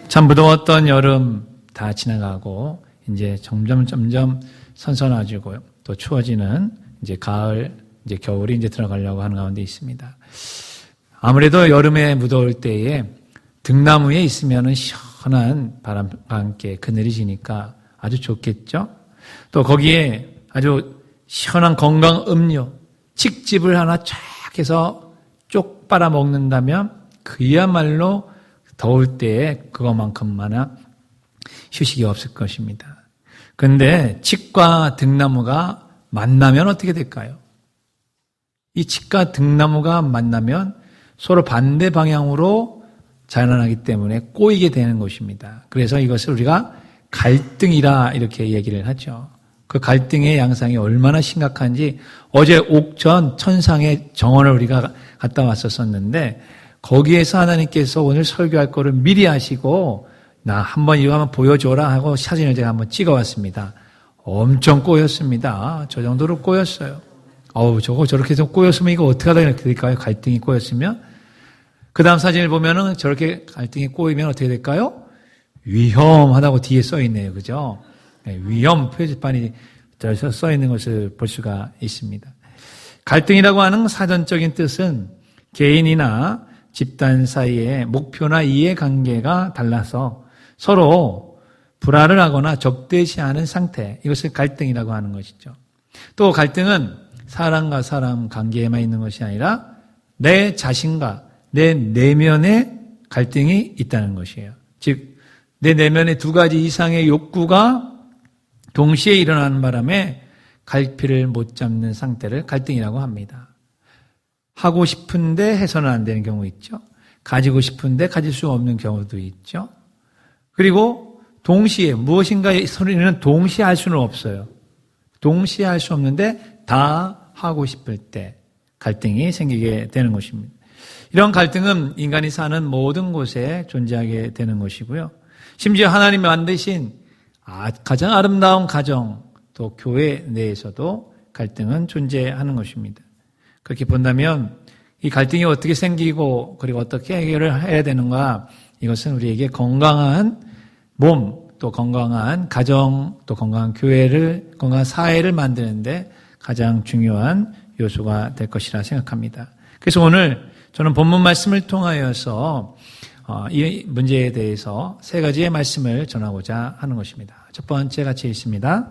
참 무더웠던 여름 다 지나가고 이제 점점 선선해지고 또 추워지는 이제 가을, 이제 겨울이 이제 들어가려고 하는 가운데 있습니다. 아무래도 여름에 무더울 때에 등나무에 있으면은 시원한 바람과 함께 그늘이 지니까 아주 좋겠죠? 또 거기에 아주 시원한 건강 음료, 칡즙을 하나 쫙 해서 쪽 빨아 먹는다면 그야말로 더울 때에 그것만큼만한 휴식이 없을 것입니다. 그런데 칡과 등나무가 만나면 어떻게 될까요? 이 칡과 등나무가 만나면 서로 반대 방향으로 자라나기 때문에 꼬이게 되는 것입니다. 그래서 이것을 우리가 갈등이라 이렇게 얘기를 하죠. 그 갈등의 양상이 얼마나 심각한지 어제 옥천 천상의 정원을 우리가 갔다 왔었는데 거기에서 하나님께서 오늘 설교할 거를 미리 하시고 나 한번 이거 한번 보여줘라 하고 사진을 제가 한번 찍어왔습니다. 엄청 꼬였습니다. 저 정도로 꼬였어요. 저거 저렇게 좀 꼬였으면 이거 어떻게 하다 이렇게 될까요? 갈등이 꼬였으면. 그 다음 사진을 보면은 저렇게 갈등이 꼬이면 어떻게 될까요? 위험하다고 뒤에 써 있네요. 그죠? 네, 위험 표지판이 써 있는 것을 볼 수가 있습니다. 갈등이라고 하는 사전적인 뜻은 개인이나 집단 사이의 목표나 이해관계가 달라서 서로 불화를 하거나 적대시하는 상태, 이것을 갈등이라고 하는 것이죠. 또 갈등은 사람과 사람 관계에만 있는 것이 아니라 내 자신과 내 내면에 갈등이 있다는 것이에요. 즉, 내 내면에 두 가지 이상의 욕구가 동시에 일어나는 바람에 갈피를 못 잡는 상태를 갈등이라고 합니다. 하고 싶은데 해서는 안 되는 경우 있죠. 가지고 싶은데 가질 수 없는 경우도 있죠. 그리고 동시에 무엇인가의 소리는 동시에 할 수는 없어요. 동시에 할 수 없는데 다 하고 싶을 때 갈등이 생기게 되는 것입니다. 이런 갈등은 인간이 사는 모든 곳에 존재하게 되는 것이고요. 심지어 하나님이 만드신 가장 아름다운 가정, 또 교회 내에서도 갈등은 존재하는 것입니다. 그렇게 본다면 이 갈등이 어떻게 생기고 그리고 어떻게 해결을 해야 되는가, 이것은 우리에게 건강한 몸, 또 건강한 가정, 또 건강한 교회를, 건강한 사회를 만드는데 가장 중요한 요소가 될 것이라 생각합니다. 그래서 오늘 저는 본문 말씀을 통하여서 이 문제에 대해서 세 가지의 말씀을 전하고자 하는 것입니다. 첫 번째 같이 읽습니다.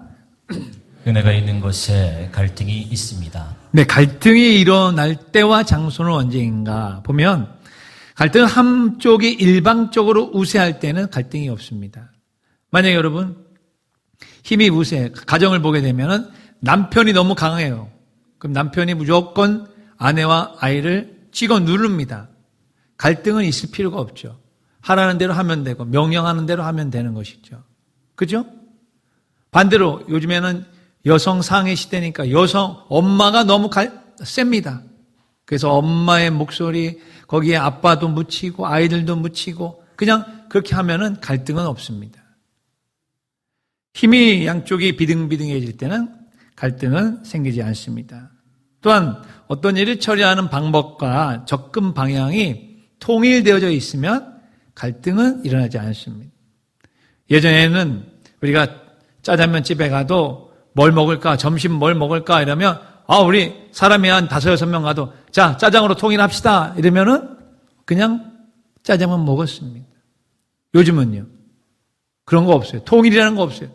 은혜가 있는 곳에 갈등이 있습니다. 네, 갈등이 일어날 때와 장소는 언제인가 보면 갈등은 한쪽이 일방적으로 우세할 때는 갈등이 없습니다. 만약에 여러분 힘이 우세, 가정을 보게 되면 남편이 너무 강해요. 그럼 남편이 무조건 아내와 아이를 찍어 누릅니다. 갈등은 있을 필요가 없죠. 하라는 대로 하면 되고 명령하는 대로 하면 되는 것이죠. 그죠? 반대로 요즘에는 여성 상해 시대니까 엄마가 너무 셉니다. 그래서 엄마의 목소리, 거기에 아빠도 묻히고 아이들도 묻히고 그냥 그렇게 하면은 갈등은 없습니다. 힘이 양쪽이 비등비등해질 때는 갈등은 생기지 않습니다. 또한 어떤 일을 처리하는 방법과 접근 방향이 통일되어져 있으면 갈등은 일어나지 않습니다. 예전에는 우리가 짜장면 집에 가도 뭘 먹을까, 점심 뭘 먹을까 이러면 우리 사람이 한 5-6명 가도 자, 짜장으로 통일합시다 이러면은 그냥 짜장면 먹었습니다. 요즘은요. 그런 거 없어요. 통일이라는 거 없어요.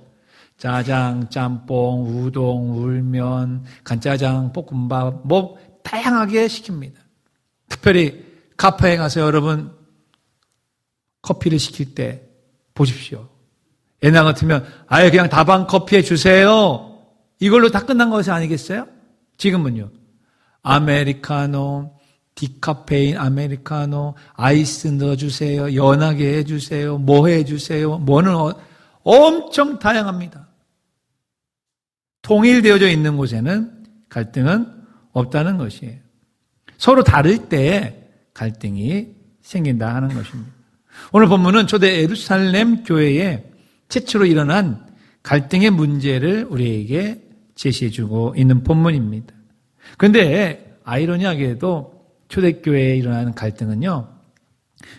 짜장, 짬뽕, 우동, 울면, 간짜장, 볶음밥 뭐 다양하게 시킵니다. 특별히 카페에 가서 여러분 커피를 시킬 때 보십시오. 옛날 같으면 아예 그냥 다방 커피에 주세요. 이걸로 다 끝난 것이 아니겠어요? 지금은요. 아메리카노, 디카페인 아메리카노, 아이스 넣어주세요. 연하게 해주세요. 뭐 해주세요. 뭐는 엄청 다양합니다. 통일되어져 있는 곳에는 갈등은 없다는 것이에요. 서로 다를 때 갈등이 생긴다 하는 것입니다. 오늘 본문은 초대 예루살렘 교회에 최초로 일어난 갈등의 문제를 우리에게 제시해주고 있는 본문입니다. 그런데 아이러니하게도 초대교회에 일어나는 갈등은요,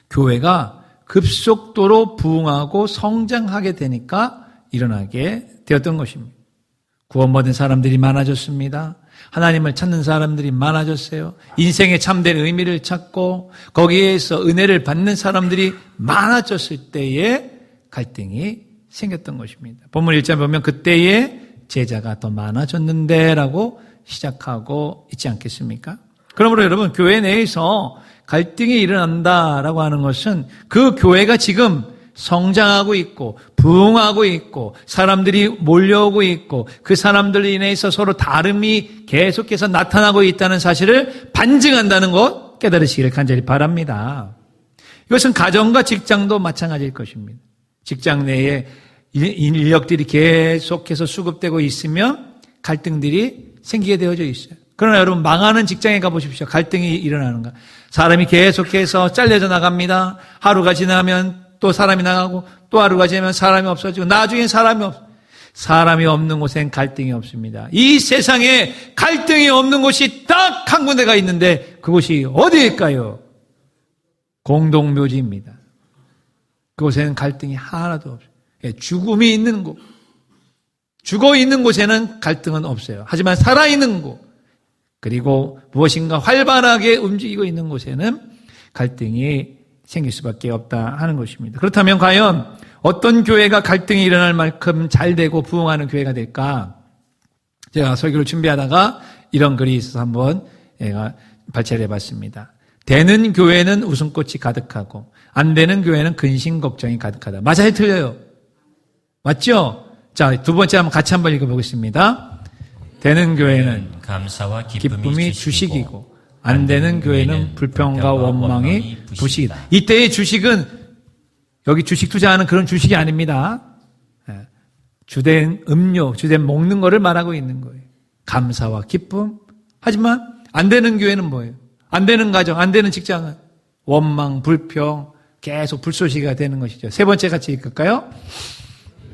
교회가 급속도로 부흥하고 성장하게 되니까 일어나게 되었던 것입니다. 구원받은 사람들이 많아졌습니다. 하나님을 찾는 사람들이 많아졌어요. 인생의 참된 의미를 찾고 거기에서 은혜를 받는 사람들이 많아졌을 때에 갈등이 생겼던 것입니다. 본문 1절 보면 그때에 제자가 더 많아졌는데 라고 시작하고 있지 않겠습니까? 그러므로 여러분, 교회 내에서 갈등이 일어난다라고 하는 것은 그 교회가 지금 성장하고 있고 부흥하고 있고 사람들이 몰려오고 있고 그 사람들로 인해서 서로 다름이 계속해서 나타나고 있다는 사실을 반증한다는 것 깨달으시기를 간절히 바랍니다. 이것은 가정과 직장도 마찬가지일 것입니다. 직장 내에 인력들이 계속해서 수급되고 있으면 갈등들이 생기게 되어져 있어요. 그러나 여러분, 망하는 직장에 가보십시오. 갈등이 일어나는가. 사람이 계속해서 잘려져 나갑니다. 하루가 지나면 또 사람이 나가고 또 하루가 지나면 사람이 없어지고 나중엔 사람이 없는 곳엔 갈등이 없습니다. 이 세상에 갈등이 없는 곳이 딱 한 군데가 있는데 그곳이 어디일까요? 공동묘지입니다. 그곳에는 갈등이 하나도 없어요. 죽음이 있는 곳, 죽어 있는 곳에는 갈등은 없어요. 하지만 살아있는 곳, 그리고 무엇인가 활발하게 움직이고 있는 곳에는 갈등이 생길 수밖에 없다 하는 것입니다. 그렇다면 과연 어떤 교회가 갈등이 일어날 만큼 잘 되고 부흥하는 교회가 될까? 제가 설교를 준비하다가 이런 글이 있어서 한번 제가 발췌를 해봤습니다. 되는 교회는 웃음꽃이 가득하고 안 되는 교회는 근심 걱정이 가득하다. 맞아요, 틀려요? 맞죠? 자, 두 번째 같이 한번 읽어보겠습니다. 되는 교회는 감사와 기쁨이 주식이고 안 되는 교회는 불평과 원망이 부식이다. 이때의 주식은 여기 주식 투자하는 그런 주식이 아닙니다. 주된 음료, 주된 먹는 거를 말하고 있는 거예요. 감사와 기쁨. 하지만 안 되는 교회는 뭐예요? 안 되는 가정, 안 되는 직장은 원망, 불평, 계속 불쏘시개가 되는 것이죠. 세 번째 같이 읽을까요?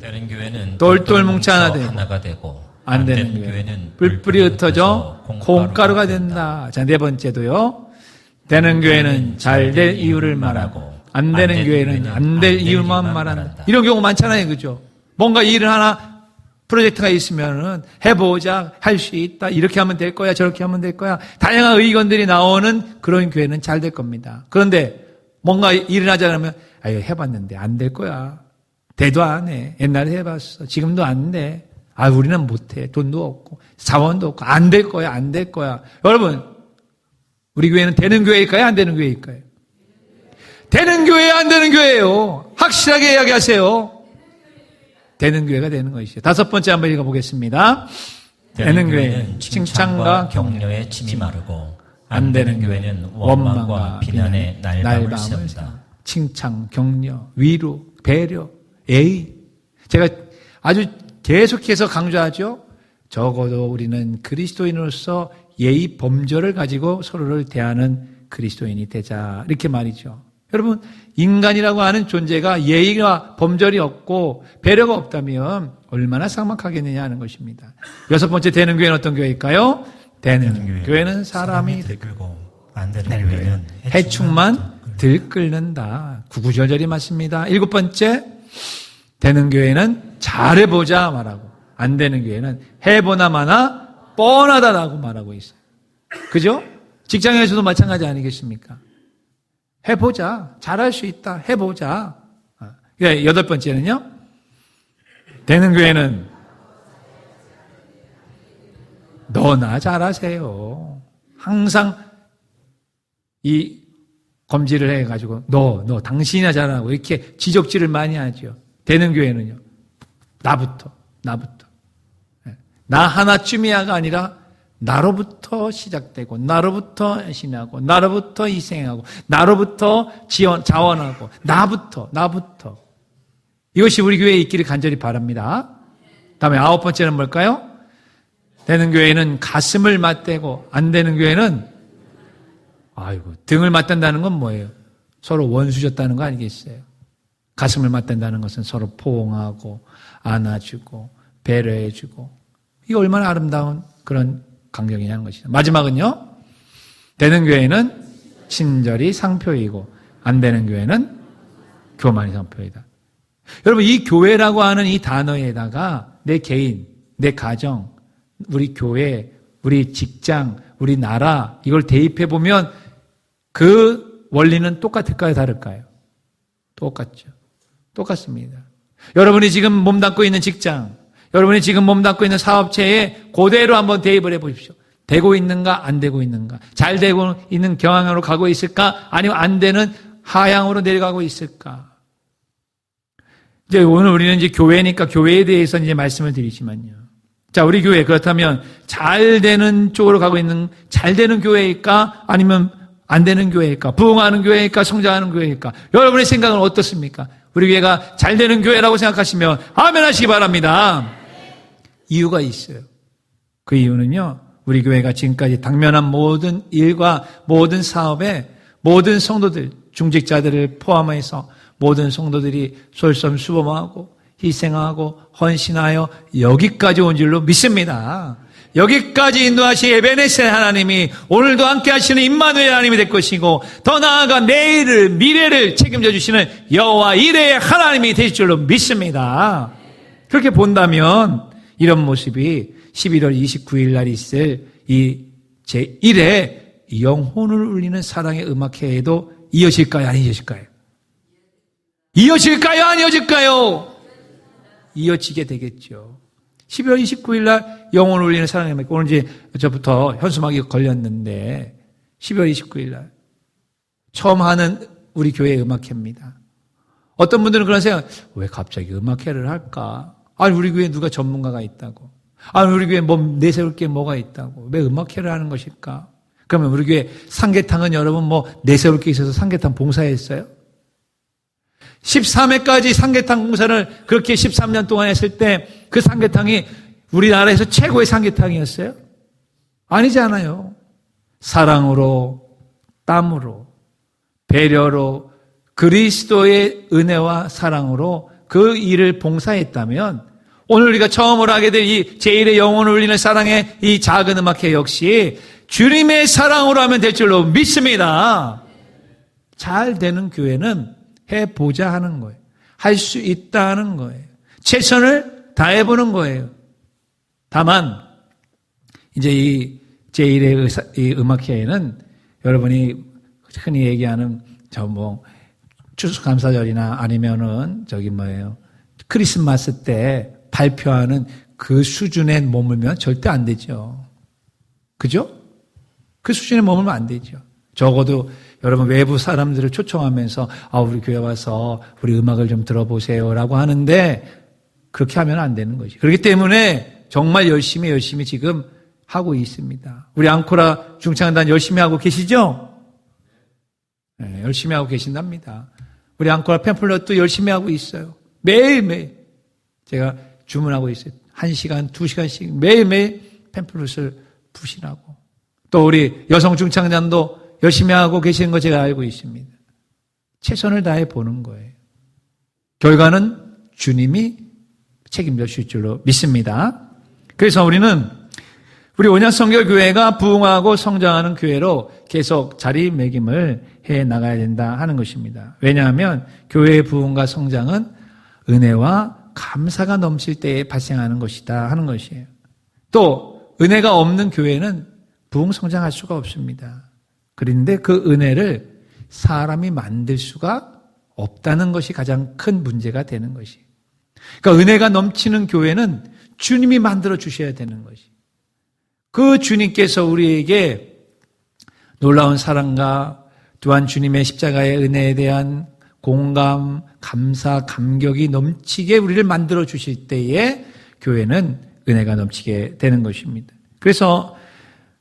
되는 교회는 똘똘 뭉쳐 하나가 되고 안 되는 교회는 뿔뿔이 흩어져 콩가루가 된다. 자, 네 번째도요. 되는 교회는 잘 될 이유를 말하고 안 되는 교회는 안 될 이유만 말한다. 이런 경우 많잖아요. 그죠? 뭔가 일을 하나 프로젝트가 있으면은 해보자, 할 수 있다, 이렇게 하면 될 거야, 저렇게 하면 될 거야. 다양한 의견들이 나오는 그런 교회는 잘 될 겁니다. 그런데 뭔가 일을 하자 그러면 아유, 해봤는데 안 될 거야. 대도 안 해. 옛날에 해봤어. 지금도 안 돼. 아, 우리는 못해. 돈도 없고 자원도 없고 안 될 거야, 안 될 거야. 여러분, 우리 교회는 되는 교회일까요, 안 되는 교회일까요? 되는 교회예요, 안 되는 교회예요? 확실하게 이야기하세요. 되는 교회가 되는 것이죠. 다섯 번째 한번 읽어보겠습니다. 되는 교회는 칭찬과 격려에 침이 마르고 안 되는 교회는 원망과 비난에 날밤을 새운다. 칭찬, 격려, 위로, 배려, 애의. 제가 아주 계속해서 강조하죠. 적어도 우리는 그리스도인으로서 예의 범절을 가지고 서로를 대하는 그리스도인이 되자. 이렇게 말이죠. 여러분, 인간이라고 하는 존재가 예의와 범절이 없고 배려가 없다면 얼마나 삭막하겠느냐 하는 것입니다. 여섯 번째, 되는 교회는 어떤 교회일까요? 되는 교회는 사람이 들끓고 안 되는 교회는 해충만 들끓는다. 구구절절이 맞습니다. 일곱 번째, 되는 교회는 잘해보자 말하고 안 되는 교회는 해보나 마나 뻔하다라고 말하고 있어요. 그죠? 직장에서도 마찬가지 아니겠습니까? 해보자. 잘할 수 있다. 해보자. 여덟 번째는요. 되는 교회는 너나 잘하세요. 항상 이 검지를 해가지고 너 당신이나 잘하고 이렇게 지적질을 많이 하죠. 되는 교회는요. 나부터. 나 하나쯤이야가 아니라 나로부터 시작되고 나로부터 열심히 하고 나로부터 희생하고 나로부터 자원하고 나부터 이것이 우리 교회에 있기를 간절히 바랍니다. 다음에 아홉 번째는 뭘까요? 되는 교회는 가슴을 맞대고 안 되는 교회는 등을 맞댄다는 건 뭐예요? 서로 원수졌다는 거 아니겠어요? 가슴을 맞댄다는 것은 서로 포옹하고 안아주고 배려해주고 이게 얼마나 아름다운 그런 강경이냐는 것이죠. 마지막은요. 되는 교회는 친절이 상표이고 안 되는 교회는 교만의 상표이다. 여러분, 이 교회라고 하는 이 단어에다가 내 개인, 내 가정, 우리 교회, 우리 직장, 우리 나라 이걸 대입해 보면 그 원리는 똑같을까요? 다를까요? 똑같죠. 똑같습니다. 여러분이 지금 몸담고 있는 직장, 여러분이 지금 몸담고 있는 사업체에 그대로 한번 대입을 해 보십시오. 되고 있는가, 안 되고 있는가? 잘 되고 있는 경향으로 가고 있을까? 아니면 안 되는 하향으로 내려가고 있을까? 이제 오늘 우리는 이제 교회니까 교회에 대해서 이제 말씀을 드리지만요. 자, 우리 교회 그렇다면 잘 되는 쪽으로 가고 있는 잘 되는 교회일까? 아니면 안 되는 교회일까? 부흥하는 교회일까? 성장하는 교회일까? 여러분의 생각은 어떻습니까? 우리 교회가 잘 되는 교회라고 생각하시면 아멘 하시기 바랍니다. 이유가 있어요. 그 이유는요, 우리 교회가 지금까지 당면한 모든 일과 모든 사업에 모든 성도들, 중직자들을 포함해서 모든 성도들이 솔선수범하고 희생하고 헌신하여 여기까지 온 줄로 믿습니다. 여기까지 인도하신 에베네셀 하나님이 오늘도 함께 하시는 임마누엘 하나님이 될 것이고, 더 나아가 내일을, 미래를 책임져 주시는 여호와 이레의 하나님이 되실 줄로 믿습니다. 그렇게 본다면 이런 모습이 11월 29일 날 있을 이 제1회 영혼을 울리는 사랑의 음악회에도 이어질까요? 안 이어질까요? 이어질까요? 안 이어질까요? 이어지게 되겠죠. 12월 29일 날 영혼을 울리는 사랑의 음악회, 오늘 이제 저부터 현수막이 걸렸는데 12월 29일 날 처음 하는 우리 교회 음악회입니다. 어떤 분들은 그런 생각, 왜 갑자기 음악회를 할까? 아니, 우리 교회에 누가 전문가가 있다고. 아니, 우리 교회에 뭐 내세울 게 뭐가 있다고. 왜 음악회를 하는 것일까? 그러면 우리 교회 삼계탕은 여러분 뭐 내세울 게 있어서 삼계탕 봉사했어요? 13회까지 삼계탕 봉사를 그렇게 13년 동안 했을 때 그 삼계탕이 우리나라에서 최고의 삼계탕이었어요? 아니잖아요. 사랑으로, 땀으로, 배려로, 그리스도의 은혜와 사랑으로 그 일을 봉사했다면 오늘 우리가 처음으로 하게 될 이 제1의 영혼을 울리는 사랑의 이 작은 음악회 역시 주님의 사랑으로 하면 될 줄로 믿습니다. 잘 되는 교회는 해보자 하는 거예요. 할 수 있다 하는 거예요. 최선을 다해보는 거예요. 다만 이제 이 제1의 이 음악회에는 여러분이 흔히 얘기하는 추수감사절이나 아니면은 크리스마스 때 발표하는 그 수준에 머물면 절대 안 되죠. 그죠? 그 수준에 머물면 안 되죠. 적어도 여러분 외부 사람들을 초청하면서 우리 교회 와서 우리 음악을 좀 들어보세요라고 하는데 그렇게 하면 안 되는 거죠. 그렇기 때문에 정말 열심히 지금 하고 있습니다. 우리 앙코라 중창단 열심히 하고 계시죠? 네, 열심히 하고 계신답니다. 우리 앙코라 팸플렛도 열심히 하고 있어요. 매일매일 제가 주문하고 있어요. 1시간, 2시간씩 매일매일 팸플렛을 푸시라고. 또 우리 여성 중창단도 열심히 하고 계시는 거 제가 알고 있습니다. 최선을 다해 보는 거예요. 결과는 주님이 책임져 주실 줄로 믿습니다. 그래서 우리는 우리 온양성결교회가 부흥하고 성장하는 교회로 계속 자리매김을 해 나가야 된다 하는 것입니다. 왜냐하면 교회의 부흥과 성장은 은혜와 감사가 넘칠 때에 발생하는 것이다 하는 것이에요. 또 은혜가 없는 교회는 부흥 성장할 수가 없습니다. 그런데 그 은혜를 사람이 만들 수가 없다는 것이 가장 큰 문제가 되는 것이에요. 그러니까 은혜가 넘치는 교회는 주님이 만들어 주셔야 되는 것이. 그 주님께서 우리에게 놀라운 사랑과 또한 주님의 십자가의 은혜에 대한 공감, 감사, 감격이 넘치게 우리를 만들어 주실 때에 교회는 은혜가 넘치게 되는 것입니다. 그래서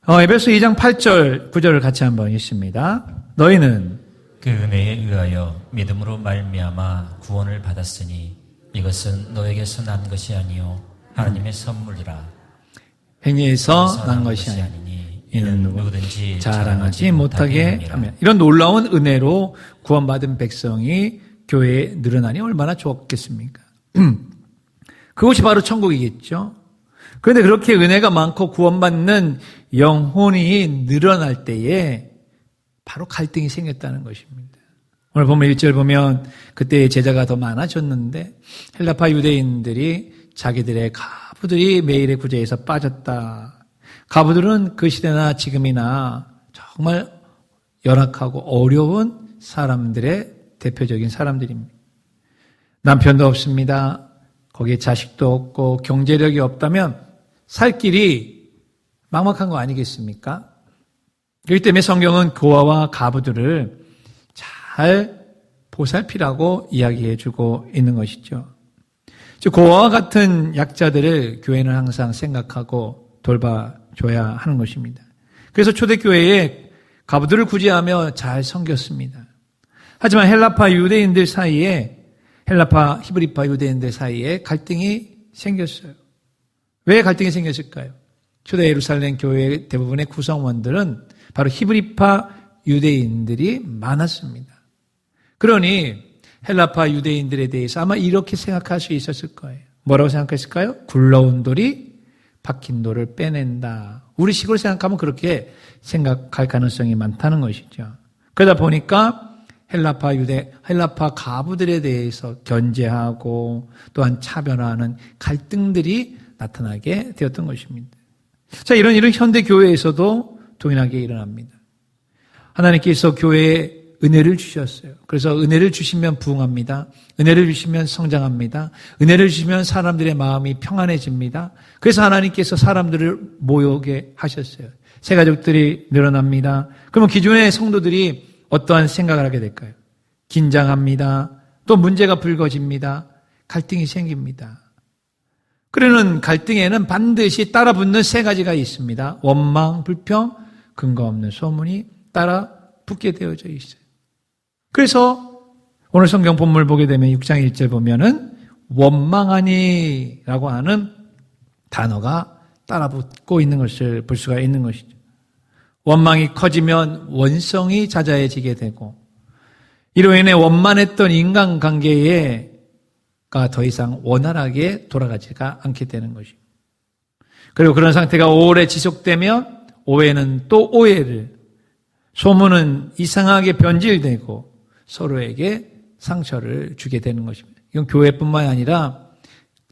에베소 2장 8절, 9절을 같이 한번 읽습니다. 너희는 그 은혜에 의하여 믿음으로 말미암아 구원을 받았으니 이것은 너에게서 난 것이 아니요 하나님의 선물이라. 행위에서 난 것이 아니니 이는 누구든지 자랑하지 못하게 하면. 이런 놀라운 은혜로 구원받은 백성이 교회에 늘어나니 얼마나 좋겠습니까? 그것이 바로 천국이겠죠. 그런데 그렇게 은혜가 많고 구원받는 영혼이 늘어날 때에 바로 갈등이 생겼다는 것입니다. 오늘 보면 1절 보면 그때의 제자가 더 많아졌는데 헬라파 유대인들이 자기들의 가부들이 매일의 구제에서 빠졌다. 가부들은 그 시대나 지금이나 정말 열악하고 어려운 사람들의 대표적인 사람들입니다. 남편도 없습니다. 거기에 자식도 없고 경제력이 없다면 살 길이 막막한 거 아니겠습니까? 그렇기 때문에 성경은 고아와 가부들을 잘 보살피라고 이야기해주고 있는 것이죠. 즉 고아와 같은 약자들을 교회는 항상 생각하고 돌봐줘야 하는 것입니다. 그래서 초대교회에 가부들을 구제하며 잘 섬겼습니다. 하지만 헬라파 유대인들 사이에 헬라파 히브리파 유대인들 사이에 갈등이 생겼어요. 왜 갈등이 생겼을까요? 초대 예루살렘 교회의 대부분의 구성원들은 바로 히브리파 유대인들이 많았습니다. 그러니 헬라파 유대인들에 대해서 아마 이렇게 생각할 수 있었을 거예요. 뭐라고 생각했을까요? 굴러온 돌이 박힌 돌을 빼낸다. 우리식으로 생각하면 그렇게 생각할 가능성이 많다는 것이죠. 그러다 보니까 헬라파 가부들에 대해서 견제하고 또한 차별화하는 갈등들이 나타나게 되었던 것입니다. 자, 이런 일은 현대 교회에서도 동일하게 일어납니다. 하나님께서 교회에 은혜를 주셨어요. 그래서 은혜를 주시면 부흥합니다. 은혜를 주시면 성장합니다. 은혜를 주시면 사람들의 마음이 평안해집니다. 그래서 하나님께서 사람들을 모여오게 하셨어요. 새 가족들이 늘어납니다. 그러면 기존의 성도들이 어떠한 생각을 하게 될까요? 긴장합니다. 또 문제가 불거집니다. 갈등이 생깁니다. 그러는 갈등에는 반드시 따라붙는 세 가지가 있습니다. 원망, 불평, 근거 없는 소문이 따라 붙게 되어져 있어요. 그래서 오늘 성경 본문을 보게 되면 6장 1절 보면은 원망하니 라고 하는 단어가 따라붙고 있는 것을 볼 수가 있는 것이죠. 원망이 커지면 원성이 자자해지게 되고 이로 인해 원만했던 인간관계가 더 이상 원활하게 돌아가지가 않게 되는 것입니다. 그리고 그런 상태가 오래 지속되면 오해는 또 오해를, 소문은 이상하게 변질되고 서로에게 상처를 주게 되는 것입니다. 이건 교회뿐만 아니라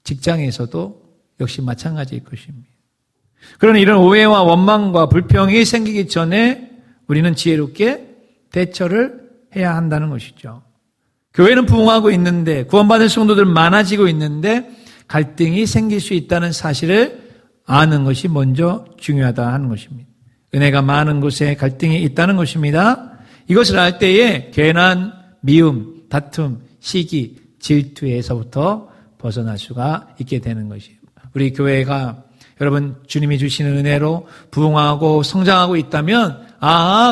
직장에서도 역시 마찬가지일 것입니다. 그러나 이런 오해와 원망과 불평이 생기기 전에 우리는 지혜롭게 대처를 해야 한다는 것이죠. 교회는 부흥하고 있는데 구원받은 성도들 많아지고 있는데 갈등이 생길 수 있다는 사실을 아는 것이 먼저 중요하다 하는 것입니다. 은혜가 많은 곳에 갈등이 있다는 것입니다. 이것을 알 때에 괜한 미움, 다툼, 시기, 질투에서부터 벗어날 수가 있게 되는 것이에요. 우리 교회가 여러분 주님이 주시는 은혜로 부흥하고 성장하고 있다면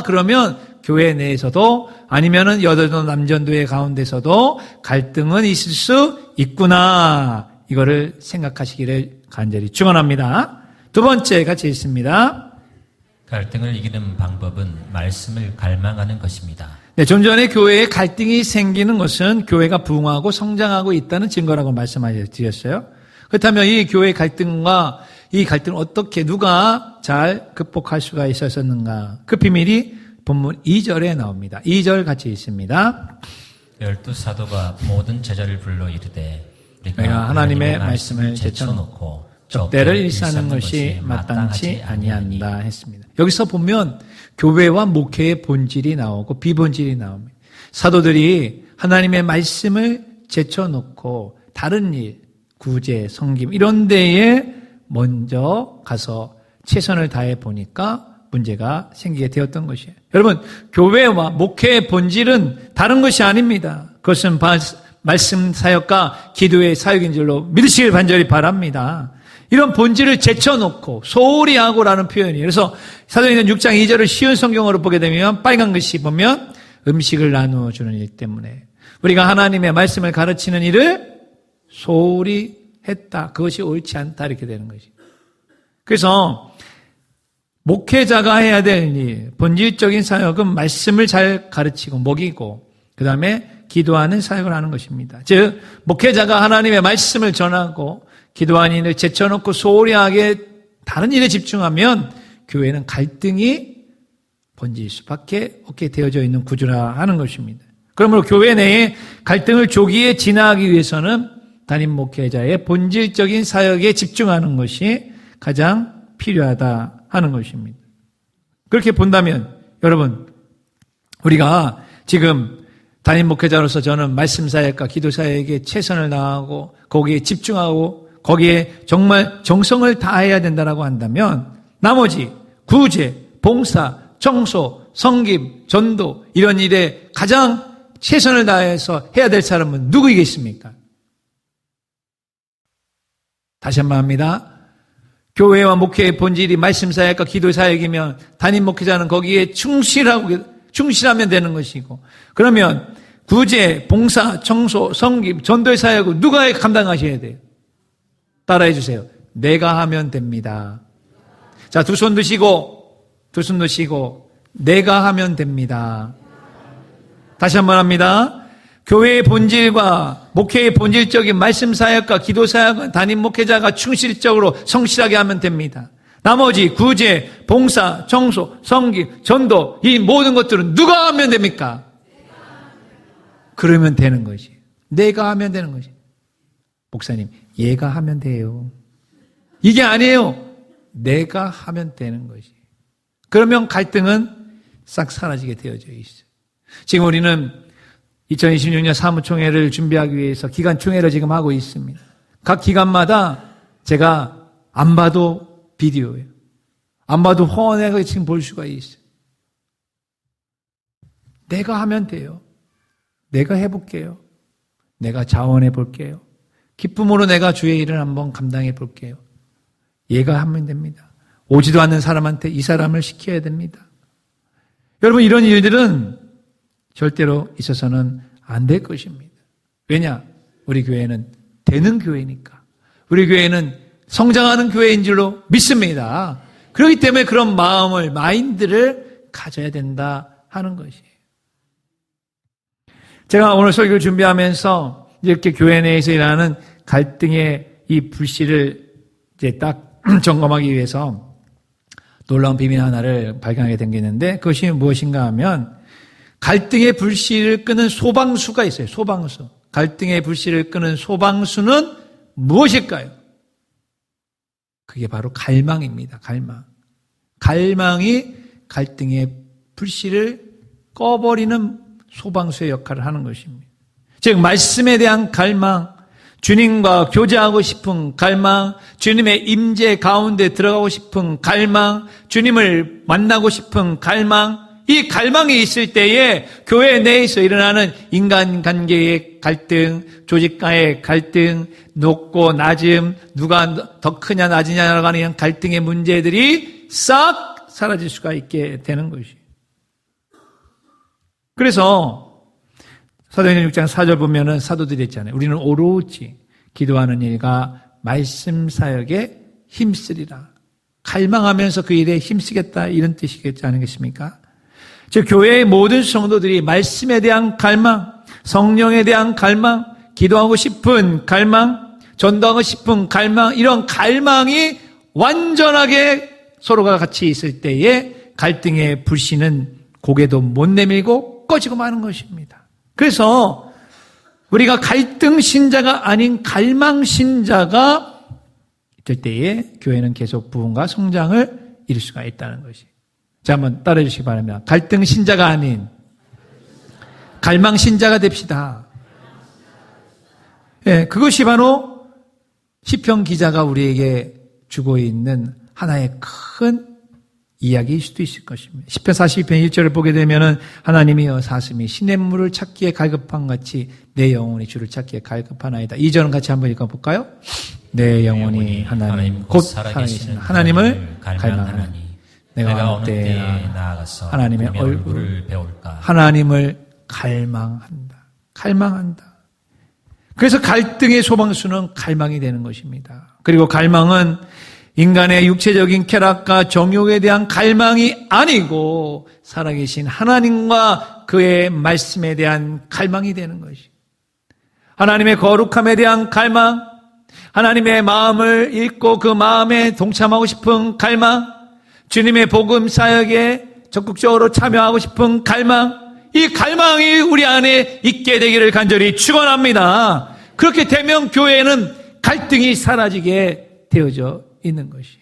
그러면 교회 내에서도 아니면은 여전도 남전도의 가운데서도 갈등은 있을 수 있구나. 이거를 생각하시기를 간절히 축원합니다. 두 번째 같이 있습니다. 갈등을 이기는 방법은 말씀을 갈망하는 것입니다. 네, 좀 전에 교회에 갈등이 생기는 것은 교회가 부흥하고 성장하고 있다는 증거라고 말씀드렸어요. 그렇다면 이 교회 갈등과 이 갈등을 어떻게 누가 잘 극복할 수가 있었는가? 그 비밀이 본문 2절에 나옵니다. 2절 같이 있습니다. 12 사도가 모든 제자를 불러 이르되 내가 하나님의 말씀을 제쳐놓고 적대를 일사하는 것이 마땅치 아니한다 했습니다. 여기서 보면 교회와 목회의 본질이 나오고 비본질이 나옵니다. 사도들이 하나님의 말씀을 제쳐놓고 다른 일, 구제, 섬김 이런 데에 먼저 가서 최선을 다해 보니까 문제가 생기게 되었던 것이에요. 여러분, 교회와 목회의 본질은 다른 것이 아닙니다. 그것은 말씀 사역과 기도의 사역인 줄로 믿으시길 간절히 바랍니다. 이런 본질을 제쳐놓고 소홀히 하고라는 표현이, 그래서 사도행전 6장 2절을 쉬운 성경어로 보게 되면 빨간 글씨 보면 음식을 나누어 주는 일 때문에 우리가 하나님의 말씀을 가르치는 일을 소홀히 했다. 그것이 옳지 않다. 이렇게 되는 것이. 그래서 목회자가 해야 될 일, 본질적인 사역은 말씀을 잘 가르치고 먹이고 그 다음에 기도하는 사역을 하는 것입니다. 즉 목회자가 하나님의 말씀을 전하고 기도하는 일을 제쳐놓고 소홀히 하게 다른 일에 집중하면 교회는 갈등이 번질 수밖에 없게 되어져 있는 구조라 하는 것입니다. 그러므로 교회 내에 갈등을 조기에 진화하기 위해서는 담임 목회자의 본질적인 사역에 집중하는 것이 가장 필요하다 하는 것입니다. 그렇게 본다면 여러분, 우리가 지금 담임 목회자로서 저는 말씀 사역과 기도 사역에 최선을 다하고 거기에 집중하고 거기에 정말 정성을 다해야 된다라고 한다면 나머지 구제, 봉사, 청소, 성김, 전도 이런 일에 가장 최선을 다해서 해야 될 사람은 누구이겠습니까? 다시 한번 합니다. 교회와 목회의 본질이 말씀 사역과 기도 사역이면 담임 목회자는 거기에 충실하면 되는 것이고, 그러면 구제, 봉사, 청소, 성김, 전도의 사역을 누가 감당하셔야 돼요? 따라해 주세요. 내가 하면 됩니다. 자, 두 손 드시고 내가 하면 됩니다. 다시 한번 합니다. 교회의 본질과 목회의 본질적인 말씀 사역과 기도 사역은 담임 목회자가 충실적으로 성실하게 하면 됩니다. 나머지 구제, 봉사, 청소, 성김, 전도 이 모든 것들은 누가 하면 됩니까? 그러면 되는 것이. 내가 하면 되는 것이. 목사님, 얘가 하면 돼요. 이게 아니에요. 내가 하면 되는 것이. 그러면 갈등은 싹 사라지게 되어져 있어요. 지금 우리는 2026년 사무총회를 준비하기 위해서 기간총회를 지금 하고 있습니다. 각 기간마다 제가 안 봐도 비디오예요. 안 봐도 헌해서 지금 볼 수가 있어요. 내가 하면 돼요. 내가 해볼게요. 내가 자원해 볼게요. 기쁨으로 내가 주의 일을 한번 감당해 볼게요. 얘가 하면 됩니다. 오지도 않는 사람한테 이 사람을 시켜야 됩니다. 여러분, 이런 일들은 절대로 있어서는 안 될 것입니다. 왜냐? 우리 교회는 되는 교회니까. 우리 교회는 성장하는 교회인 줄로 믿습니다. 그렇기 때문에 그런 마인드를 가져야 된다 하는 것이에요. 제가 오늘 설교를 준비하면서 이렇게 교회 내에서 일어나는 갈등의 이 불씨를 이제 딱 점검하기 위해서 놀라운 비밀 하나를 발견하게 된 게 있는데, 그것이 무엇인가 하면 갈등의 불씨를 끄는 소방수가 있어요. 소방수. 갈등의 불씨를 끄는 소방수는 무엇일까요? 그게 바로 갈망입니다. 갈망. 갈망이 갈등의 불씨를 꺼버리는 소방수의 역할을 하는 것입니다. 즉 말씀에 대한 갈망, 주님과 교제하고 싶은 갈망, 주님의 임재 가운데 들어가고 싶은 갈망, 주님을 만나고 싶은 갈망, 이 갈망이 있을 때에 교회 내에서 일어나는 인간관계의 갈등, 조직간의 갈등, 높고 낮음, 누가 더 크냐 낮으냐라고 하는 갈등의 문제들이 싹 사라질 수가 있게 되는 것이에요. 그래서 사도행전 6장 4절 보면은 사도들이 했잖아요. 우리는 오로지 기도하는 일과 말씀 사역에 힘쓰리라. 갈망하면서 그 일에 힘쓰겠다, 이런 뜻이겠지 않겠습니까? 즉 교회의 모든 성도들이 말씀에 대한 갈망, 성령에 대한 갈망, 기도하고 싶은 갈망, 전도하고 싶은 갈망, 이런 갈망이 완전하게 서로가 같이 있을 때에 갈등의 불씨는 고개도 못 내밀고 꺼지고 마는 것입니다. 그래서 우리가 갈등 신자가 아닌 갈망 신자가 될 때에 교회는 계속 부흥과 성장을 이룰 수가 있다는 것이. 자, 한번 따라해 주시기 바랍니다. 갈등 신자가 아닌 갈망 신자가 됩시다. 예, 그것이 바로 시편 기자가 우리에게 주고 있는 하나의 큰 이야기일 수도 있을 것입니다. 시편 42편 1절을 보게 되면은 하나님이여 사슴이 시냇물을 찾기에 갈급한 같이 내 영혼이 주를 찾기에 갈급하나이다. 2절은 같이 한번 읽어볼까요? 내 영혼이 하나님 곧 살아계신 하나님을 갈망하나니 내가 어느 때에 나아가서 하나님의 얼굴을 배울까. 하나님을 갈망한다. 갈망한다. 그래서 갈등의 소방수는 갈망이 되는 것입니다. 그리고 갈망은 인간의 육체적인 쾌락과 정욕에 대한 갈망이 아니고 살아계신 하나님과 그의 말씀에 대한 갈망이 되는 것이. 하나님의 거룩함에 대한 갈망, 하나님의 마음을 읽고 그 마음에 동참하고 싶은 갈망, 주님의 복음 사역에 적극적으로 참여하고 싶은 갈망, 이 갈망이 우리 안에 있게 되기를 간절히 축원합니다. 그렇게 되면 교회에는 갈등이 사라지게 되어져 있는 것이.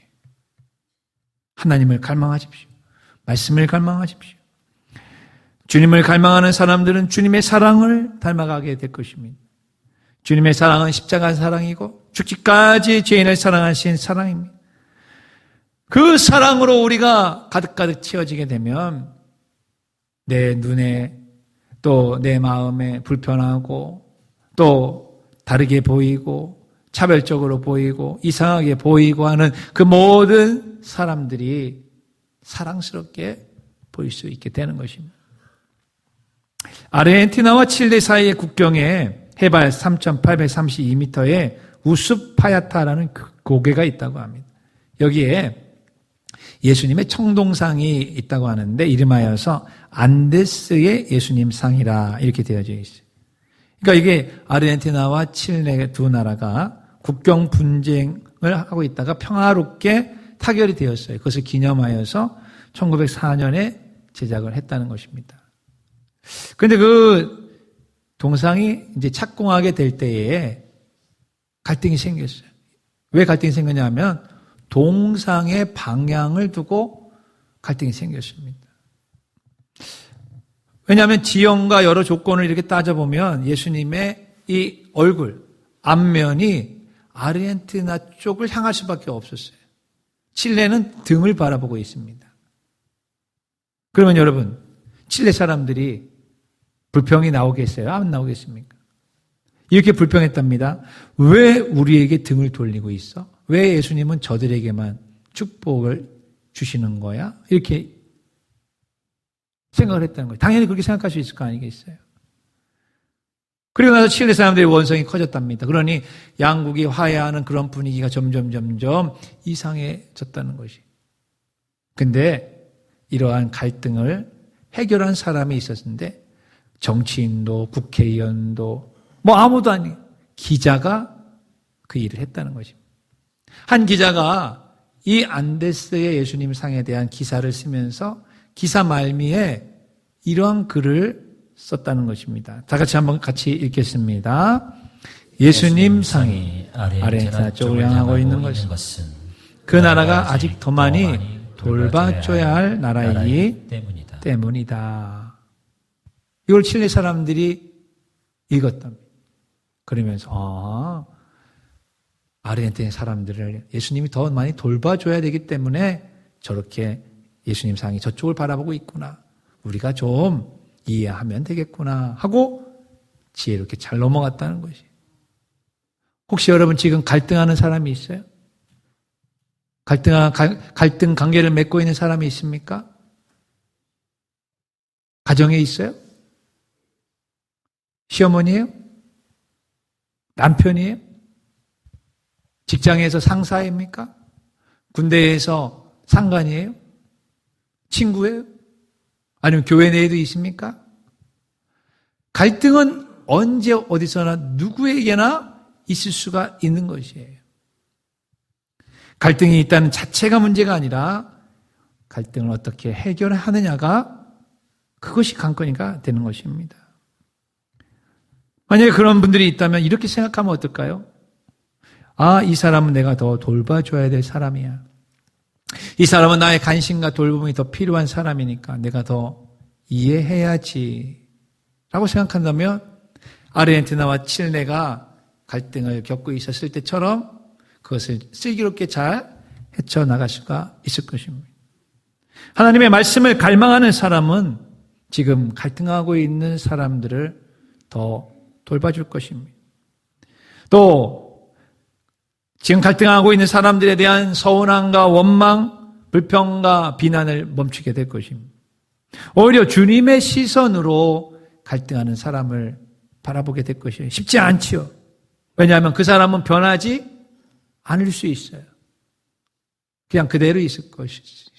하나님을 갈망하십시오. 말씀을 갈망하십시오. 주님을 갈망하는 사람들은 주님의 사랑을 닮아가게 될 것입니다. 주님의 사랑은 십자가 사랑이고 죽기까지 죄인을 사랑하신 사랑입니다. 그 사랑으로 우리가 가득가득 채워지게 되면 내 눈에 또 내 마음에 불편하고 또 다르게 보이고 차별적으로 보이고 이상하게 보이고 하는 그 모든 사람들이 사랑스럽게 보일 수 있게 되는 것입니다. 아르헨티나와 칠레 사이의 국경에 해발 3,832m의 우스파야타라는 고개가 있다고 합니다. 여기에 예수님의 청동상이 있다고 하는데 이름하여서 안데스의 예수님 상이라 이렇게 되어져 있어요. 그러니까 이게 아르헨티나와 칠레 두 나라가 국경 분쟁을 하고 있다가 평화롭게 타결이 되었어요. 그것을 기념하여서 1904년에 제작을 했다는 것입니다. 그런데 그 동상이 이제 착공하게 될 때에 갈등이 생겼어요. 왜 갈등이 생겼냐 하면 동상의 방향을 두고 갈등이 생겼습니다. 왜냐하면 지형과 여러 조건을 이렇게 따져보면 예수님의 이 얼굴, 앞면이 아르헨티나 쪽을 향할 수밖에 없었어요. 칠레는 등을 바라보고 있습니다. 그러면 여러분, 칠레 사람들이 불평이 나오겠어요? 안 나오겠습니까? 이렇게 불평했답니다. 왜 우리에게 등을 돌리고 있어? 왜 예수님은 저들에게만 축복을 주시는 거야? 이렇게 생각을 했다는 거예요. 당연히 그렇게 생각할 수 있을 거 아니겠어요? 그리고 나서 칠레 사람들의 원성이 커졌답니다. 그러니 양국이 화해하는 그런 분위기가 점점 이상해졌다는 것이. 근데 이러한 갈등을 해결한 사람이 있었는데 정치인도 국회의원도 아무도 아니에요. 기자가 그 일을 했다는 것입니다. 한 기자가 이 안데스의 예수님 상에 대한 기사를 쓰면서 기사 말미에 이러한 글을 썼다는 것입니다. 다 같이 한번 같이 읽겠습니다. 예수님 상이 아르헨티나 쪽을 향하고 있는 것은 그 나라가 아직 더 많이 돌봐줘야 할 나라이기 때문이다. 이걸 칠레 사람들이 읽었답니다. 그러면서 아르헨티나 사람들을 예수님이 더 많이 돌봐줘야 되기 때문에 저렇게 예수님 상이 저쪽을 바라보고 있구나. 우리가 좀 이해하면 되겠구나 하고 지혜롭게 잘 넘어갔다는 것이. 혹시 여러분 지금 갈등하는 사람이 있어요? 갈등 관계를 맺고 있는 사람이 있습니까? 가정에 있어요? 시어머니예요? 남편이에요? 직장에서 상사입니까? 군대에서 상관이에요? 친구예요? 아니면 교회 내에도 있습니까? 갈등은 언제 어디서나 누구에게나 있을 수가 있는 것이에요. 갈등이 있다는 자체가 문제가 아니라 갈등을 어떻게 해결하느냐가 그것이 관건이가 되는 것입니다. 만약에 그런 분들이 있다면 이렇게 생각하면 어떨까요? 이 사람은 내가 더 돌봐줘야 될 사람이야. 이 사람은 나의 관심과 돌봄이 더 필요한 사람이니까 내가 더 이해해야지 라고 생각한다면 아르헨티나와 칠레가 갈등을 겪고 있었을 때처럼 그것을 슬기롭게 잘 헤쳐나갈 수가 있을 것입니다. 하나님의 말씀을 갈망하는 사람은 지금 갈등하고 있는 사람들을 더 돌봐줄 것입니다. 또 지금 갈등하고 있는 사람들에 대한 서운함과 원망, 불평과 비난을 멈추게 될 것입니다. 오히려 주님의 시선으로 갈등하는 사람을 바라보게 될 것이에요. 쉽지 않지요. 왜냐하면 그 사람은 변하지 않을 수 있어요. 그냥 그대로 있을 것이죠.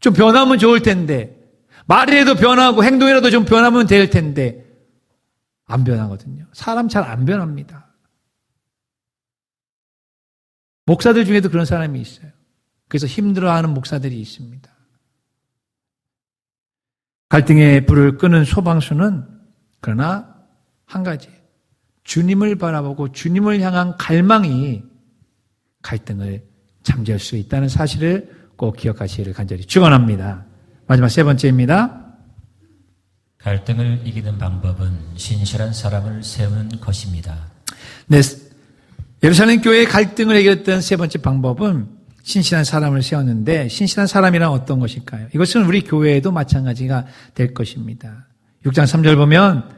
좀 변하면 좋을 텐데, 말이라도 변하고 행동이라도 좀 변하면 될 텐데 안 변하거든요. 사람 잘 안 변합니다. 목사들 중에도 그런 사람이 있어요. 그래서 힘들어하는 목사들이 있습니다. 갈등의 불을 끄는 소방수는 그러나 한 가지, 주님을 바라보고 주님을 향한 갈망이 갈등을 잠재울 수 있다는 사실을 꼭 기억하시기를 간절히 축원합니다. 마지막 세 번째입니다. 갈등을 이기는 방법은 신실한 사람을 세우는 것입니다. 네, 예루살렘 교회의 갈등을 해결했던 세 번째 방법은 신실한 사람을 세웠는데, 신실한 사람이란 어떤 것일까요? 이것은 우리 교회에도 마찬가지가 될 것입니다. 6장 3절 보면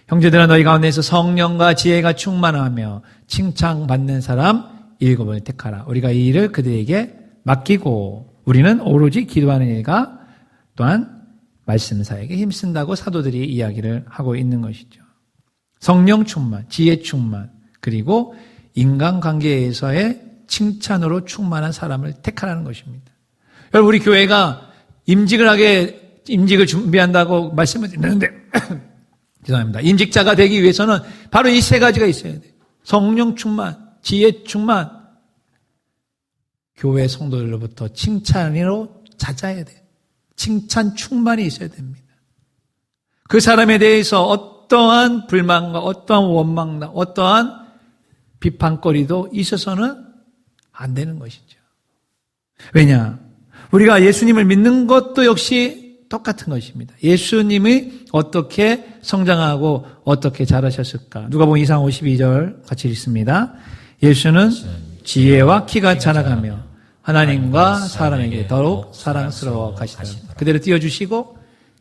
형제들아 너희 가운데서 성령과 지혜가 충만하며 칭찬받는 사람 7을 택하라. 우리가 이 일을 그들에게 맡기고 우리는 오로지 기도하는 일과 또한 말씀사에게 힘쓴다고 사도들이 이야기를 하고 있는 것이죠. 성령 충만, 지혜 충만, 그리고 인간관계에서의 칭찬으로 충만한 사람을 택하라는 것입니다. 여러분, 우리 교회가 임직을 준비한다고 말씀을 드리는데 죄송합니다. 임직자가 되기 위해서는 바로 이 세 가지가 있어야 돼요. 성령 충만, 지혜 충만, 교회 성도들로부터 칭찬으로 잦아야 돼요. 칭찬 충만이 있어야 됩니다. 그 사람에 대해서 어떠한 불만과 어떠한 원망과 어떠한 비판거리도 있어서는 안 되는 것이죠. 왜냐? 우리가 예수님을 믿는 것도 역시 똑같은 것입니다. 예수님이 어떻게 성장하고 어떻게 자라셨을까? 누가복음 2장 52절 같이 읽습니다. 예수는 지혜와 키가 자라가며 하나님과 사람에게 더욱 사랑스러워 가시더라. 그대로 띄워주시고,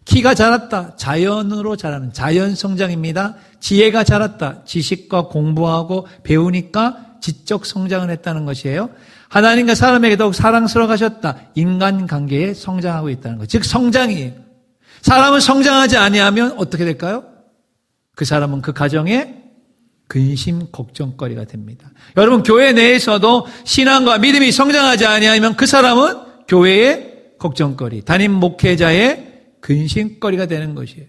키가 자랐다. 자연으로 자라는 자연 성장입니다. 지혜가 자랐다. 지식과 공부하고 배우니까 지적 성장을 했다는 것이에요. 하나님과 사람에게 더욱 사랑스러워 가셨다. 인간관계에 성장하고 있다는 것. 즉 성장이에요. 사람은 성장하지 아니하면 어떻게 될까요? 그 사람은 그 가정에 근심 걱정거리가 됩니다. 여러분, 교회 내에서도 신앙과 믿음이 성장하지 아니하면 그 사람은 교회의 걱정거리, 담임 목회자의 근심거리가 되는 것이에요.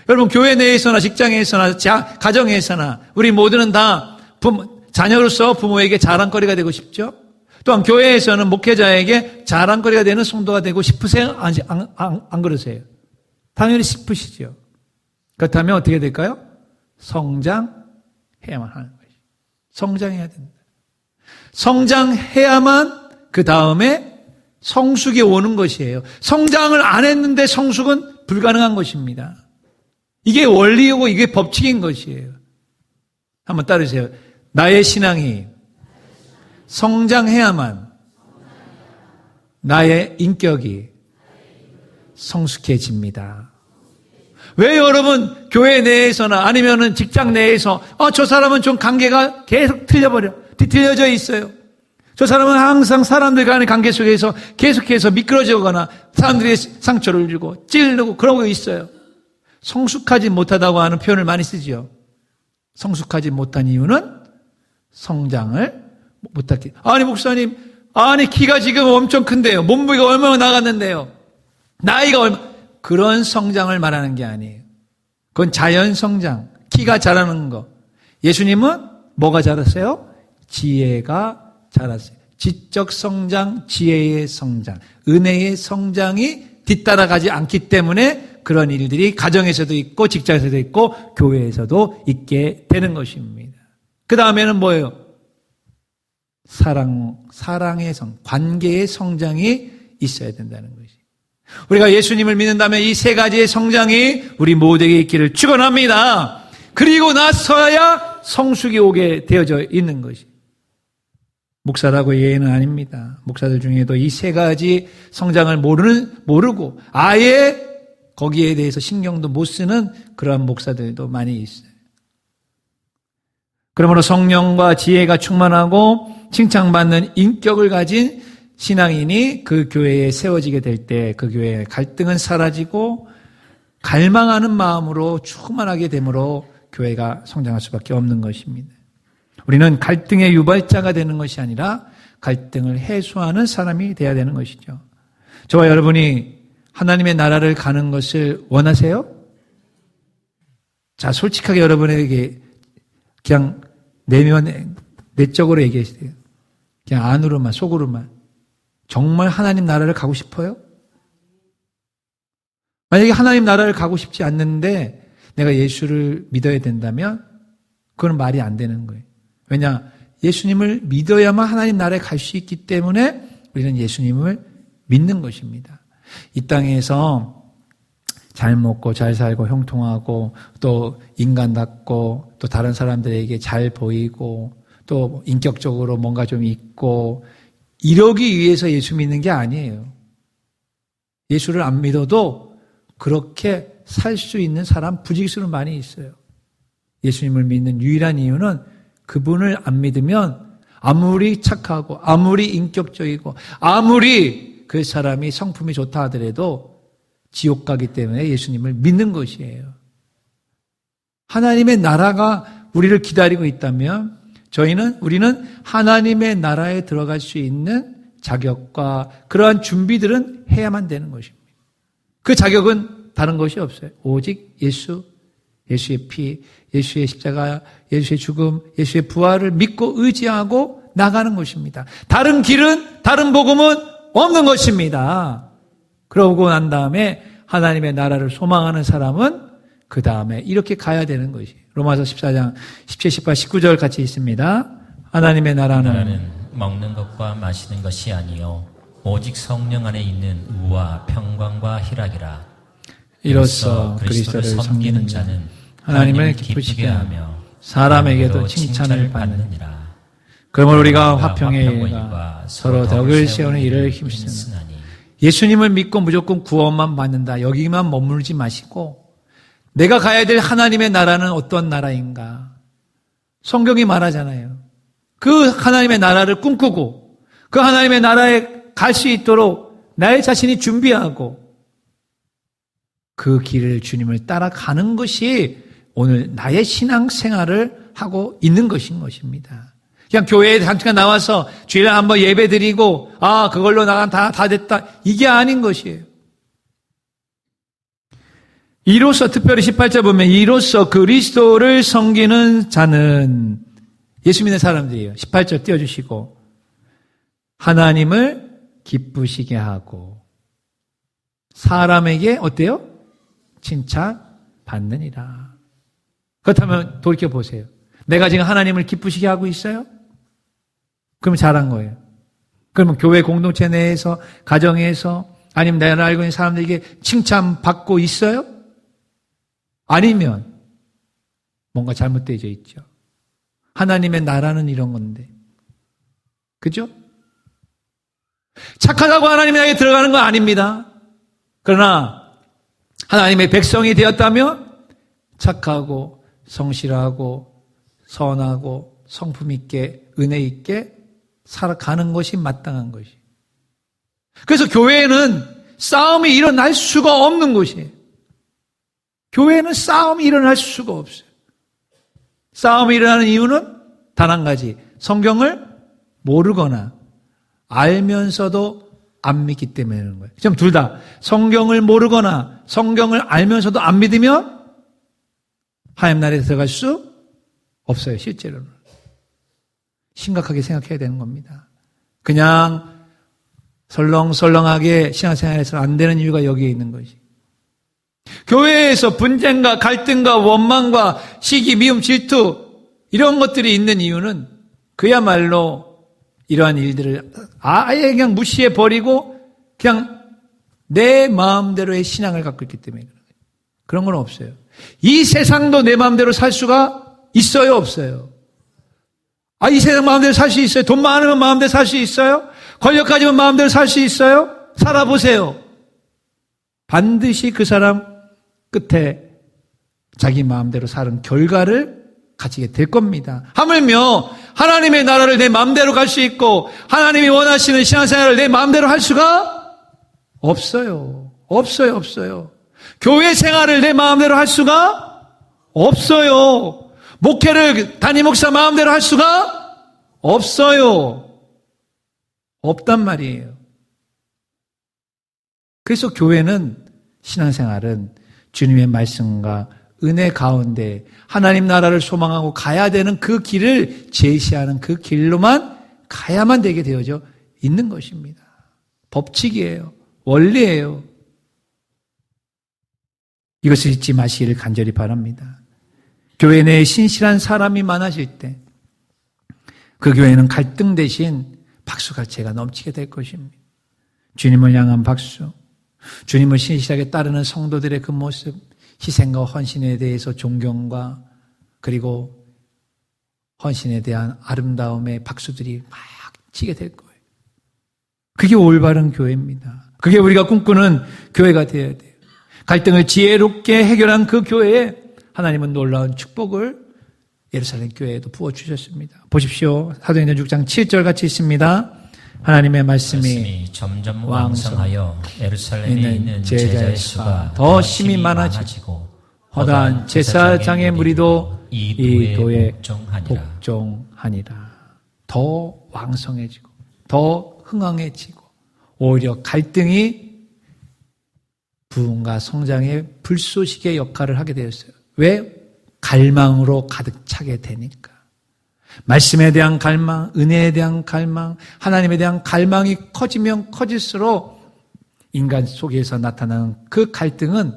여러분, 교회 내에서나 직장에서나 가정에서나 우리 모두는 다 자녀로서 부모에게 자랑거리가 되고 싶죠. 또한 교회에서는 목회자에게 자랑거리가 되는 성도가 되고 싶으세요? 안 그러세요? 당연히 싶으시죠. 그렇다면 어떻게 될까요? 성장해야만 하는 것이죠. 성장해야 된다. 성장해야만 그 다음에 성숙이 오는 것이에요. 성장을 안 했는데 성숙은 불가능한 것입니다. 이게 원리이고 이게 법칙인 것이에요. 한번 따르세요. 나의 신앙이 성장해야만 나의 인격이 성숙해집니다. 왜 여러분 교회 내에서나 아니면은 직장 내에서 저 사람은 좀 관계가 계속 뒤틀려져 있어요. 저 사람은 항상 사람들 간의 관계 속에서 계속해서 미끄러지거나 사람들이 상처를 주고 찔르고 그러고 있어요. 성숙하지 못하다고 하는 표현을 많이 쓰지요. 성숙하지 못한 이유는 성장을 못하기. 아니 목사님, 키가 지금 엄청 큰데요. 몸무게가 얼마나 나갔는데요. 나이가 그런 성장을 말하는 게 아니에요. 그건 자연 성장, 키가 자라는 거. 예수님은 뭐가 자랐어요? 지혜가 자랐어요. 지적 성장, 지혜의 성장, 은혜의 성장이 뒤따라가지 않기 때문에 그런 일들이 가정에서도 있고 직장에서도 있고 교회에서도 있게 되는 것입니다. 그 다음에는 뭐예요? 사랑의 관계의 성장이 있어야 된다는 것이. 우리가 예수님을 믿는다면 이 세 가지의 성장이 우리 모두에게 있기를 축원합니다. 그리고 나서야 성숙이 오게 되어져 있는 것이. 목사라고 예의는 아닙니다. 목사들 중에도 이 세 가지 성장을 모르고 아예 거기에 대해서 신경도 못 쓰는 그러한 목사들도 많이 있어요. 그러므로 성령과 지혜가 충만하고 칭찬받는 인격을 가진 신앙인이 그 교회에 세워지게 될 때 그 교회의 갈등은 사라지고 갈망하는 마음으로 충만하게 되므로 교회가 성장할 수밖에 없는 것입니다. 우리는 갈등의 유발자가 되는 것이 아니라 갈등을 해소하는 사람이 되어야 되는 것이죠. 저와 여러분이 하나님의 나라를 가는 것을 원하세요? 자, 솔직하게 여러분에게 그냥 내적으로 얘기하세요. 그냥 안으로만, 속으로만. 정말 하나님 나라를 가고 싶어요? 만약에 하나님 나라를 가고 싶지 않는데 내가 예수를 믿어야 된다면 그건 말이 안 되는 거예요. 왜냐? 예수님을 믿어야만 하나님 나라에 갈 수 있기 때문에 우리는 예수님을 믿는 것입니다. 이 땅에서 잘 먹고 잘 살고 형통하고 또 인간답고 또 다른 사람들에게 잘 보이고 또 인격적으로 뭔가 좀 있고 이러기 위해서 예수 믿는 게 아니에요. 예수를 안 믿어도 그렇게 살 수 있는 사람 부지기수는 많이 있어요. 예수님을 믿는 유일한 이유는 그분을 안 믿으면 아무리 착하고 아무리 인격적이고 아무리 그 사람이 성품이 좋다 하더라도 지옥 가기 때문에 예수님을 믿는 것이에요. 하나님의 나라가 우리를 기다리고 있다면 우리는 하나님의 나라에 들어갈 수 있는 자격과 그러한 준비들은 해야만 되는 것입니다. 그 자격은 다른 것이 없어요. 오직 예수의 피, 예수의 십자가, 예수의 죽음, 예수의 부활을 믿고 의지하고 나가는 것입니다. 다른 길은, 다른 복음은 없는 것입니다. 그러고 난 다음에 하나님의 나라를 소망하는 사람은 그 다음에 이렇게 가야 되는 것이에요. 로마서 14장 17, 18, 19절 같이 있습니다. 하나님의 나라는 먹는 것과 마시는 것이 아니요 오직 성령 안에 있는 의와 평강과 희락이라. 이로써 그리스도를 섬기는 자는 하나님을 기쁘시게 하며 사람에게도 칭찬을 받느니라. 그러므로 우리가 화평의 일과 서로 덕을 세우는 일을 힘쓰나니 예수님을 믿고 무조건 구원만 받는다. 여기만 머물지 마시고 내가 가야 될 하나님의 나라는 어떤 나라인가? 성경이 말하잖아요. 그 하나님의 나라를 꿈꾸고 그 하나님의 나라에 갈 수 있도록 나의 자신이 준비하고 그 길을 주님을 따라가는 것이 오늘 나의 신앙생활을 하고 있는 것인 것입니다. 그냥 교회에 잠깐 나와서 주일에 한번 예배 드리고 그걸로 나간 다 됐다. 이게 아닌 것이에요. 이로써 특별히 18절 보면 이로써 그리스도를 섬기는 자는 예수 믿는 사람들이에요. 18절 띄워주시고 하나님을 기쁘시게 하고 사람에게 어때요? 칭찬 받느니라. 그렇다면 돌이켜보세요. 내가 지금 하나님을 기쁘시게 하고 있어요? 그러면 잘한 거예요. 그러면 교회 공동체 내에서 가정에서 아니면 내가 알고 있는 사람들에게 칭찬받고 있어요? 아니면 뭔가 잘못되어 있죠. 하나님의 나라는 이런 건데. 그죠? 착하다고 하나님의 나라에 들어가는 건 아닙니다. 그러나 하나님의 백성이 되었다면 착하고 성실하고 선하고 성품 있게 은혜 있게 살아가는 것이 마땅한 것이. 그래서 교회에는 싸움이 일어날 수가 없는 것이에요. 교회에는 싸움이 일어날 수가 없어요. 싸움이 일어나는 이유는 단 한 가지. 성경을 모르거나 알면서도 안 믿기 때문에 그런 거예요. 지금 둘 다 성경을 모르거나 성경을 알면서도 안 믿으면 하나님 나라에 들어갈 수 없어요. 실제로는. 심각하게 생각해야 되는 겁니다. 그냥 설렁설렁하게 신앙생활에서 안 되는 이유가 여기에 있는 것이. 교회에서 분쟁과 갈등과 원망과 시기, 미움, 질투 이런 것들이 있는 이유는 그야말로 이러한 일들을 아예 그냥 무시해 버리고 그냥 내 마음대로의 신앙을 갖고 있기 때문에 그런 건 없어요. 이 세상도 내 마음대로 살 수가 있어요, 없어요? 이 세상 마음대로 살 수 있어요? 돈 많으면 마음대로 살 수 있어요? 권력 가지면 마음대로 살 수 있어요? 살아보세요. 반드시 그 사람 끝에 자기 마음대로 사는 결과를 가지게 될 겁니다. 하물며 하나님의 나라를 내 마음대로 갈 수 있고 하나님이 원하시는 신앙생활을 내 마음대로 할 수가 없어요. 없어요. 교회 생활을 내 마음대로 할 수가 없어요. 목회를 담임 목사 마음대로 할 수가 없어요. 없단 말이에요. 그래서 교회는 신앙생활은 주님의 말씀과 은혜 가운데 하나님 나라를 소망하고 가야 되는 그 길을 제시하는 그 길로만 가야만 되게 되어져 있는 것입니다. 법칙이에요. 원리예요. 이것을 잊지 마시기를 간절히 바랍니다. 교회 내에 신실한 사람이 많아질 때 그 교회는 갈등 대신 박수갈채가 넘치게 될 것입니다. 주님을 향한 박수, 주님을 신실하게 따르는 성도들의 그 모습, 희생과 헌신에 대해서 존경과 그리고 헌신에 대한 아름다움의 박수들이 막 치게 될 거예요. 그게 올바른 교회입니다. 그게 우리가 꿈꾸는 교회가 되어야 돼요. 갈등을 지혜롭게 해결한 그 교회에 하나님은 놀라운 축복을 예루살렘 교회에도 부어주셨습니다. 보십시오. 사도행전 6장 7절 같이 있습니다. 하나님의 말씀이 점점 왕성하여 예루살렘에 있는 제자의 수가 더 심히 많아지고 허다한 제사장의 무리도 이 도에 복종하니라. 더 왕성해지고 더 흥황해지고 오히려 갈등이 부흥과 성장의 불쏘시개 역할을 하게 되었어요. 왜? 갈망으로 가득 차게 되니까. 말씀에 대한 갈망, 은혜에 대한 갈망, 하나님에 대한 갈망이 커지면 커질수록 인간 속에서 나타나는 그 갈등은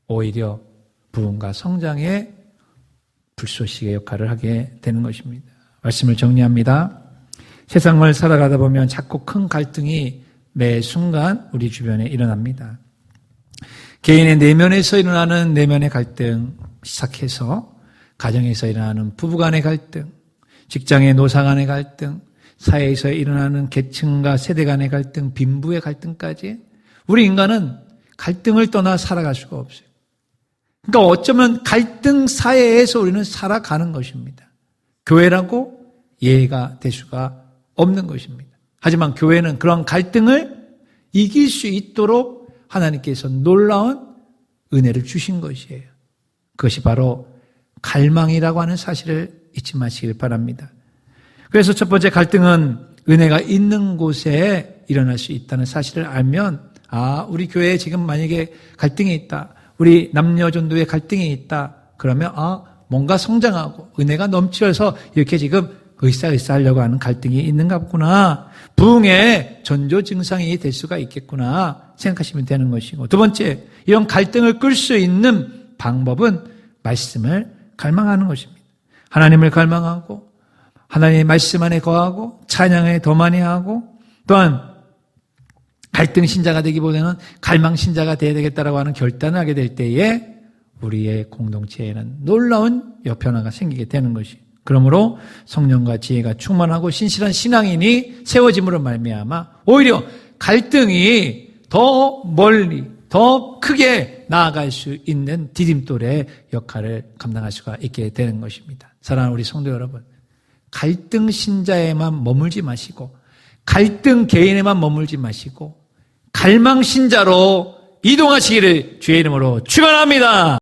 오히려 부흥과 성장의 불쏘시개 역할을 하게 되는 것입니다. 말씀을 정리합니다. 세상을 살아가다 보면 자꾸 큰 갈등이 매 순간 우리 주변에 일어납니다. 개인의 내면에서 일어나는 내면의 갈등 시작해서 가정에서 일어나는 부부간의 갈등, 직장의 노사 간의 갈등, 사회에서 일어나는 계층과 세대 간의 갈등, 빈부의 갈등까지 우리 인간은 갈등을 떠나 살아갈 수가 없어요. 그러니까 어쩌면 갈등 사회에서 우리는 살아가는 것입니다. 교회라고 예가 될 수가 없는 것입니다. 하지만 교회는 그런 갈등을 이길 수 있도록 하나님께서 놀라운 은혜를 주신 것이에요. 그것이 바로 갈망이라고 하는 사실을 잊지 마시길 바랍니다. 그래서 첫 번째 갈등은 은혜가 있는 곳에 일어날 수 있다는 사실을 알면 우리 교회에 지금 만약에 갈등이 있다. 우리 남녀 전도에 갈등이 있다. 그러면 뭔가 성장하고 은혜가 넘쳐서 이렇게 지금 으쌰으쌰하려고 하는 갈등이 있는가 보구나. 부흥의 전조 증상이 될 수가 있겠구나 생각하시면 되는 것이고, 두 번째, 이런 갈등을 끌 수 있는 방법은 말씀을 갈망하는 것입니다. 하나님을 갈망하고 하나님의 말씀 안에 거하고 찬양에 더 많이 하고, 또한 갈등 신자가 되기보다는 갈망 신자가 되어야 되겠다라고 하는 결단을 하게 될 때에 우리의 공동체에는 놀라운 변화가 생기게 되는 것이, 그러므로 성령과 지혜가 충만하고 신실한 신앙인이 세워짐으로 말미암아 오히려 갈등이 더 멀리 더 크게 나아갈 수 있는 디딤돌의 역할을 감당할 수가 있게 되는 것입니다. 사랑하는 우리 성도 여러분, 갈등 신자에만 머물지 마시고 갈등 개인에만 머물지 마시고 갈망 신자로 이동하시기를 주의 이름으로 축원합니다.